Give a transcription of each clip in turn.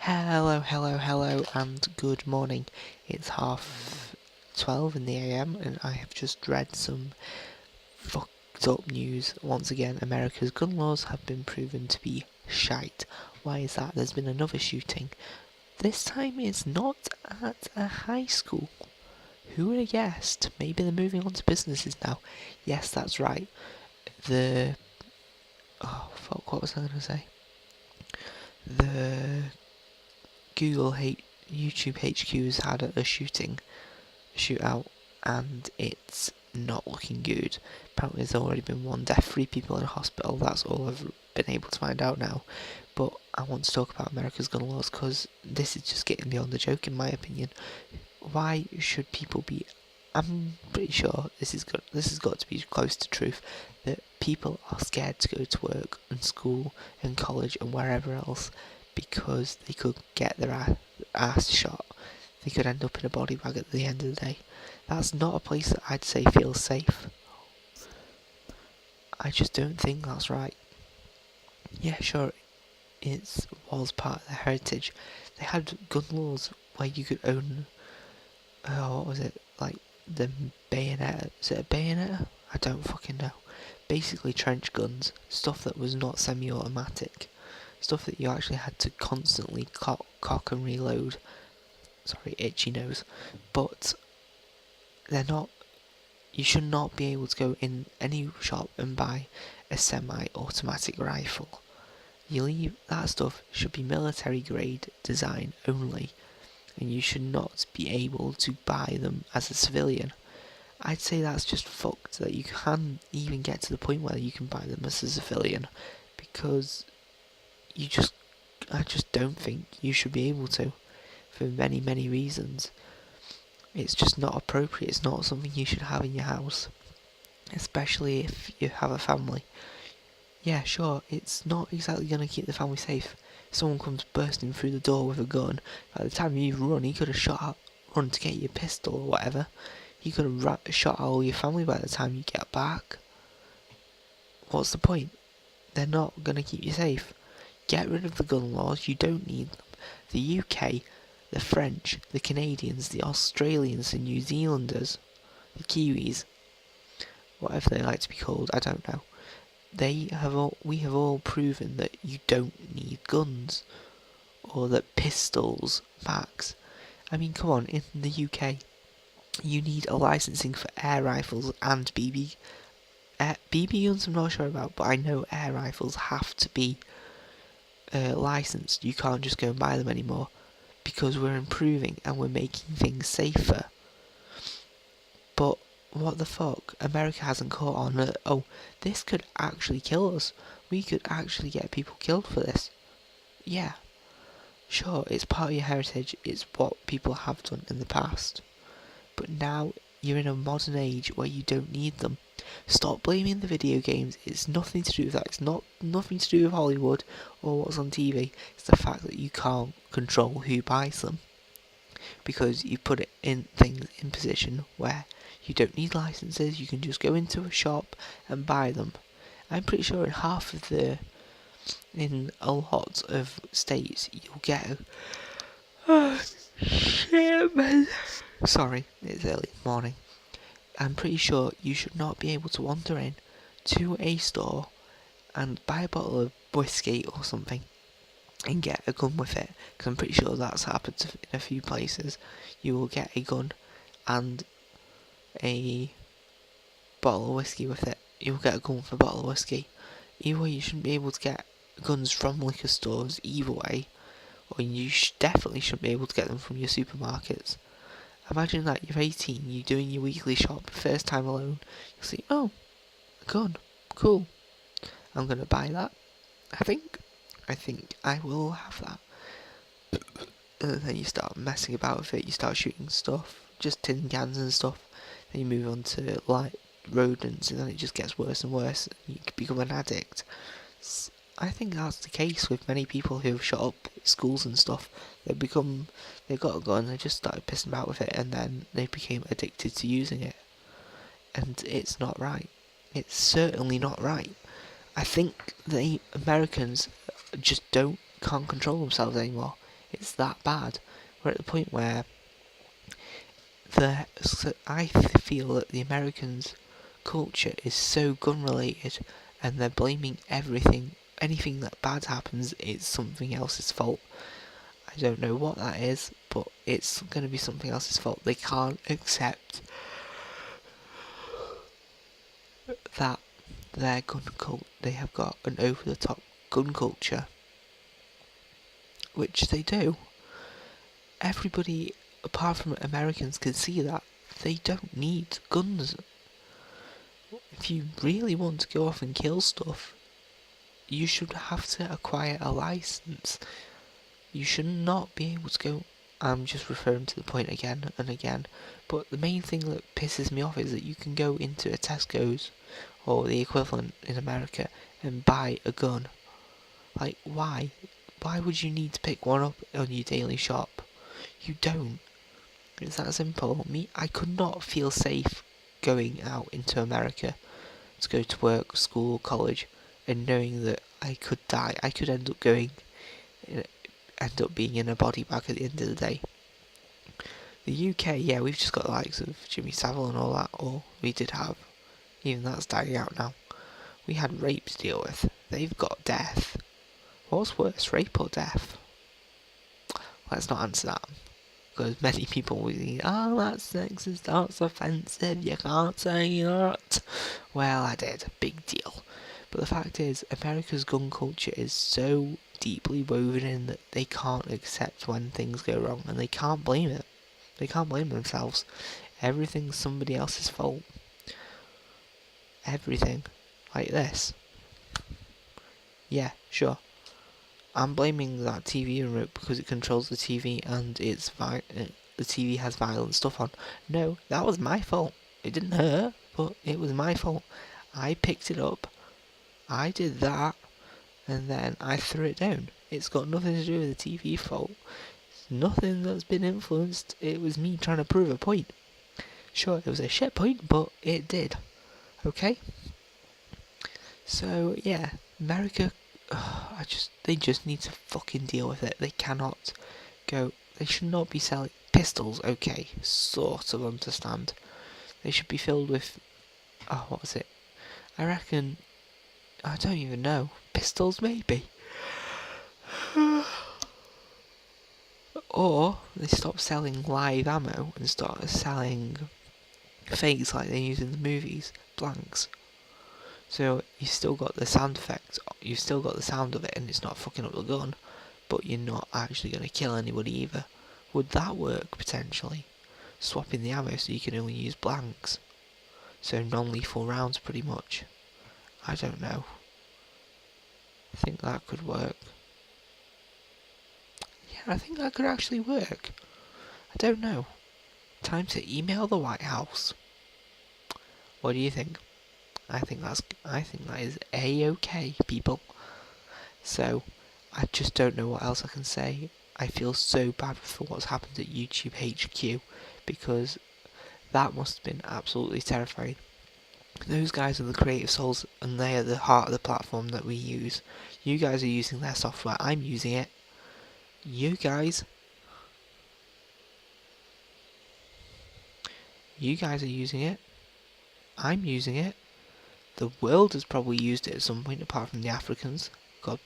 Hello, and good morning. It's 12 in the AM, and I have just read some fucked up news. Once again, America's gun laws have been proven to be shite. Why is that? There's been another shooting. This time it's not at a high school. Who would have guessed? Maybe they're moving on to businesses now. Yes, that's right. What was I going to say? The YouTube HQ's had a shootout, and it's not looking good. Apparently there's already been one death, 3 people in hospital. That's all I've been able to find out now. But I want to talk about America's gun laws because this is just getting beyond the joke in my opinion. Why should people be... I'm pretty sure this has got to be close to truth, that people are scared to go to work and school and college and wherever else because they could get their ass shot. They could end up in a body bag at the end of the day. That's not a place that I'd say feels safe. I just don't think that's right. Yeah, sure, it was part of their heritage. They had gun laws where you could own, what was it, like the bayonet? Is it a bayonet? I don't fucking know. Basically trench guns, stuff that was not semi-automatic, stuff that you actually had to constantly cock and reload. Sorry, itchy nose. But they're not... You should not be able to go in any shop and buy a semi-automatic rifle. That stuff should be military grade design only, and you should not be able to buy them as a civilian. I'd say that's just fucked that you can even get to the point where you can buy them as a civilian, because I just don't think you should be able to, for many, many reasons. It's just not appropriate. It's not something you should have in your house, especially if you have a family. Yeah, sure, it's not exactly going to keep the family safe. If someone comes bursting through the door with a gun, by the time you run, he could have run to get your pistol or whatever. He could have shot all your family by the time you get back. What's the point? They're not going to keep you safe. Get rid of the gun laws, you don't need them. The UK, the French, the Canadians, the Australians, the New Zealanders, the Kiwis, whatever they like to be called, I don't know. We have all proven that you don't need guns, or that pistols max. I mean, come on, in the UK, you need a licensing for air rifles and BB guns. I'm not sure about, but I know air rifles have to be licensed. You can't just go and buy them anymore, because we're improving and we're making things safer. But what the fuck? America hasn't caught on that, oh, this could actually kill us. We could actually get people killed for this. Yeah, sure, it's part of your heritage, it's what people have done in the past. But now you're in a modern age where you don't need them. Stop blaming the video games. It's nothing to do with that. It's nothing to do with Hollywood or what's on TV. It's the fact that you can't control who buys them, because you put it in things in position where you don't need licenses. You can just go into a shop and buy them. I'm pretty sure in a lot of states you'll get shit, man. Sorry, it's early morning. I'm pretty sure you should not be able to wander in to a store and buy a bottle of whiskey or something and get a gun with it, because I'm pretty sure that's happened in a few places. You will get a gun and a bottle of whiskey with it. You'll get a gun with a bottle of whiskey. Either way, you shouldn't be able to get guns from liquor stores either way, or you definitely shouldn't be able to get them from your supermarkets. Imagine that you're 18, you're doing your weekly shop, first time alone, you'll see, oh, a gun, cool, I'm gonna buy that. I think I will have that. And then you start messing about with it, you start shooting stuff, just tin cans and stuff, then you move on to like rodents, and then it just gets worse and worse, and you become an addict. I think that's the case with many people who have shot up schools and stuff. They've got a gun, they just started pissing about with it, and then they became addicted to using it. And it's not right. It's certainly not right. I think the Americans just can't control themselves anymore. It's that bad. We're at the point where I feel that the Americans' culture is so gun related, and they're blaming everything. Anything that bad happens, it's something else's fault. I don't know what that is, but it's going to be something else's fault. They can't accept that their they have got an over the top gun culture, which they do. Everybody, apart from Americans, can see that they don't need guns. If you really want to go off and kill stuff, you should have to acquire a license. You should not be able to go. I'm just referring to the point again and again, but the main thing that pisses me off is that you can go into a Tesco's or the equivalent in America and buy a gun. Like, why? Why would you need to pick one up on your daily shop? You don't. It's that simple. I could not feel safe going out into America to go to work, school, college, and knowing that I could die. I could end up being in a body bag at the end of the day. The UK, yeah, we've just got the likes of Jimmy Savile and all that, or we did have. Even that's dying out now. We had rape to deal with. They've got death. What's worse, rape or death? Let's not answer that. Because many people will think, oh, that's sexist, that's offensive, you can't say that. Well, I did. Big deal. But the fact is, America's gun culture is so deeply woven in that they can't accept when things go wrong, and they can't blame it. They can't blame themselves. Everything's somebody else's fault. Everything. Like this. Yeah, sure. I'm blaming that TV remote because it controls the TV and the TV has violent stuff on. No, that was my fault. It didn't hurt, but it was my fault. I picked it up, I did that, and then I threw it down. It's got nothing to do with the TV fault. It's nothing that's been influenced. It was me trying to prove a point. Sure, it was a shit point, but it did. Okay? So, yeah, America, they just need to fucking deal with it. They cannot they should not be selling pistols, okay, sort of understand. They should be filled with, what was it? I reckon, I don't even know, pistols maybe? Or they stop selling live ammo and start selling fakes like they use in the movies, blanks. So you've still got the sound effect, you've still got the sound of it, and it's not fucking up the gun, but you're not actually going to kill anybody either. Would that work, potentially? Swapping the ammo so you can only use blanks. So non-lethal rounds, pretty much. I don't know. I think that could work. Yeah, I think that could actually work. I don't know. Time to email the White House. What do you think? I think that is A-okay, people. So, I just don't know what else I can say. I feel so bad for what's happened at YouTube HQ, because that must have been absolutely terrifying. Those guys are the creative souls, and they are the heart of the platform that we use. You guys are using their software, I'm using it. You guys are using it. I'm using it. The world has probably used it at some point, apart from the Africans. God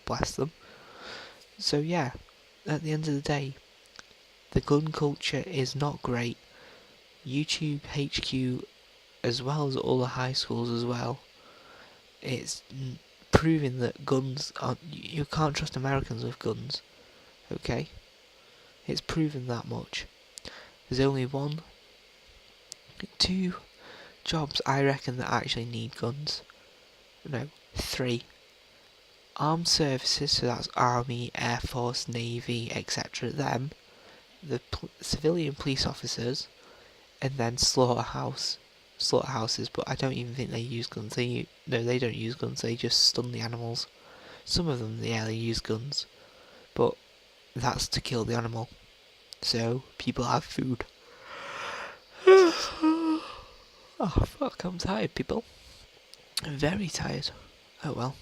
bless them. So yeah, at the end of the day, the gun culture is not great. YouTube HQ, as well as all the high schools as well, it's proving that guns are... You can't trust Americans with guns, okay? It's proven that much. There's only 2 jobs I reckon that actually need guns. No, 3. Armed services, so that's Army, Air Force, Navy, etc. Them, the civilian police officers, and then slaughterhouses. But I don't even think they use guns. They don't use guns. They just stun the animals. Some of them, yeah, they use guns, but that's to kill the animal. So people have food. Oh fuck, I'm tired, people. I'm very tired. Oh well.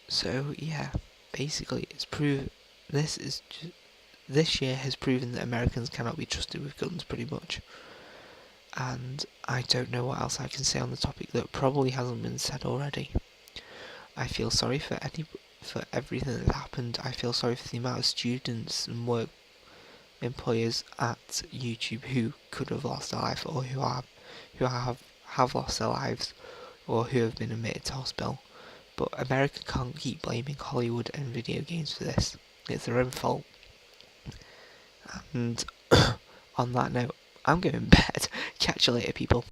So yeah, basically it's this year has proven that Americans cannot be trusted with guns, pretty much. And I don't know what else I can say on the topic that probably hasn't been said already. I feel sorry for everything that happened. I feel sorry for the amount of students and work employers at YouTube who could have lost their life, or who have lost their lives, or who have been admitted to hospital. But America can't keep blaming Hollywood and video games for this. It's their own fault. And on that note, I'm going to bed. Catch you later, people.